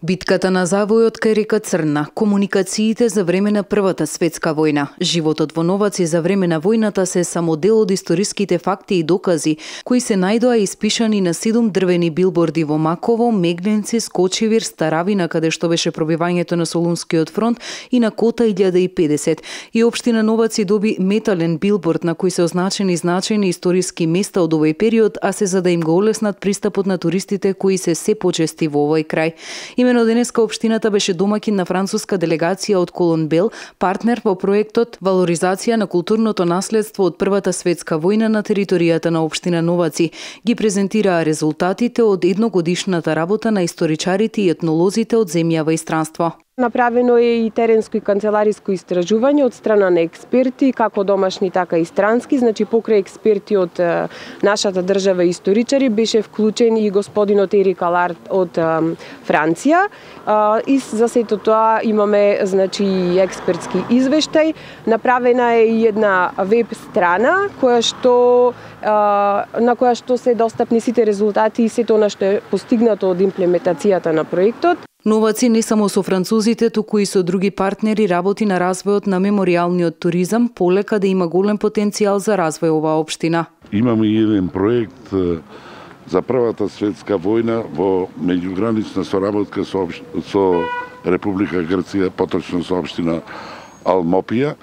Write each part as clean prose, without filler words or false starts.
Битката на завојот кај река Црна, комуникациите за време на Првата светска војна, животот во Новаци за време на војната се само дел од историските факти и докази, кои се најдоа испишани на 7 дрвени билборди во Маково, Мегленци, Скочевир, Старавина, каде што беше пробивањето на Солунскиот фронт, и на Кота 1050. И општина Новаци доби метален билборд на кој се означени значајни историски места од овој период, а се за да им го олеснат пристапот на туристите кои се почести во овој крај. Именно денеска општината беше домаќин на француска делегација од Колонбел, партнер во проектот Валоризација на културното наследство од Првата светска војна на територијата на општина Новаци. Ги презентираа резултатите од едногодишната работа на историчарите и етнолозите од земјава и странство. Направено е и теренско и канцелариско истражување од страна на експерти, како домашни, така и странски. Значи, покрај експерти од нашата држава и историчари, беше вклучен и господинот Ерик Алард од Франција. И за сето тоа имаме, значи, експертски извештај. Направена е и една веб страна, на која што се достапни сите резултати и сето она што е постигнато од имплементацијата на проектот. Новаци не само со французите, туку и со други партнери работи на развојот на меморијалниот туризам, полека да има голем потенцијал за развој оваа општина. Имаме и еден проект за Првата светска војна во меѓугранична соработка со Република Грција, поточно со општина Алмопија.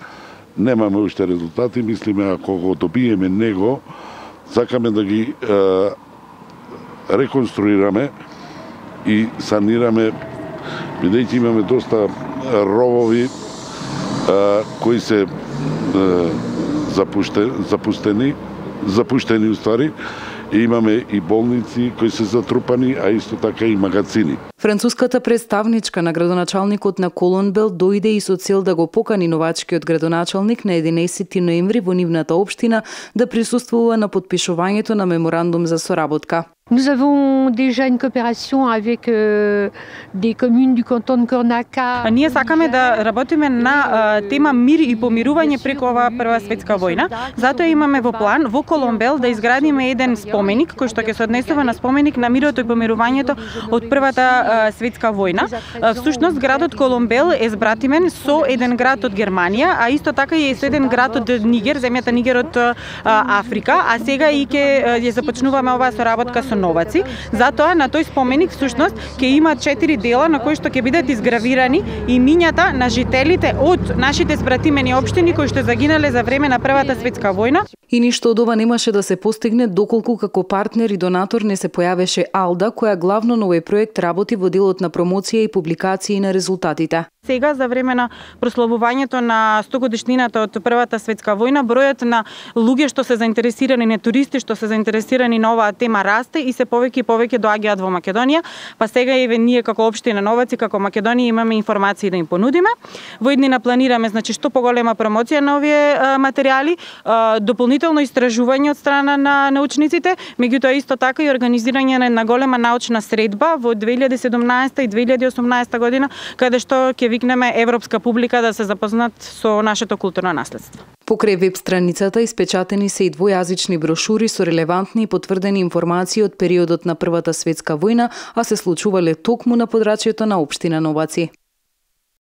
Немаме уште резултати, мислиме ако го добиеме него, сакаме да ги реконструираме и санираме, бидејќи имаме доста ровови кои се запуштени уствари, и имаме и болници кои се затрупани, а исто така и магазини. Француската представничка на градоначалникот на Колонбел дојде и со цел да го покани новачкиот градоначалник на 11 ноември во нивната општина да присуствува на подпишувањето на меморандум за соработка. Nous avons déjà une coopération avec des communes du canton de Cornaca. Ние сакаме да работиме на тема мир и помирување преку оваа Прва светска војна. Затоа имаме во план во Колонбел да изградиме еден споменик кој што ќе се однесува на споменик на мирот и помирувањето од Првата светска војна. Всушност градот Колонбел е збратимен со еден град од Германија, а исто така и со еден град од Нигер, земјата Нигер од Африка, а сега и ќе започнуваме оваа соработка со Новаци. Затоа на тој споменик всушност ќе има 4 дела на кои што ќе бидат изгравирани имињата на жителите од нашите збратимени општини кои што загинале за време на Првата светска војна. И ништо од ова немаше да се постигне доколку како партнер и донатор не се појавеше Алда, која главно на овој проект работи во делот на промоција и публикации на резултатите. Сега за време на прославувањето на 100 годишнината од Првата светска војна, бројот на луѓе што се заинтересирани, на туристи што се заинтересирани на оваа тема расте и се повеќе и повеќе доаѓаат во Македонија, па сега и ние како општина Новаци, како Македонија имаме информации да им понудиме. Во иднина планираме, значи, што поголема промоција на овие материјали, дополнително истражување од страна на научниците, меѓутоа исто така и организирање на една голема научна средба во 2017 и 2018 година, каде што ќе викнеме европска публика да се запознат со нашето културно наследство. Покрај веб страницата испечатени се и двојазични брошури со релевантни и потврдени информации од периодот на Првата светска војна, а се случувале токму на подрачјето на општина Новаци.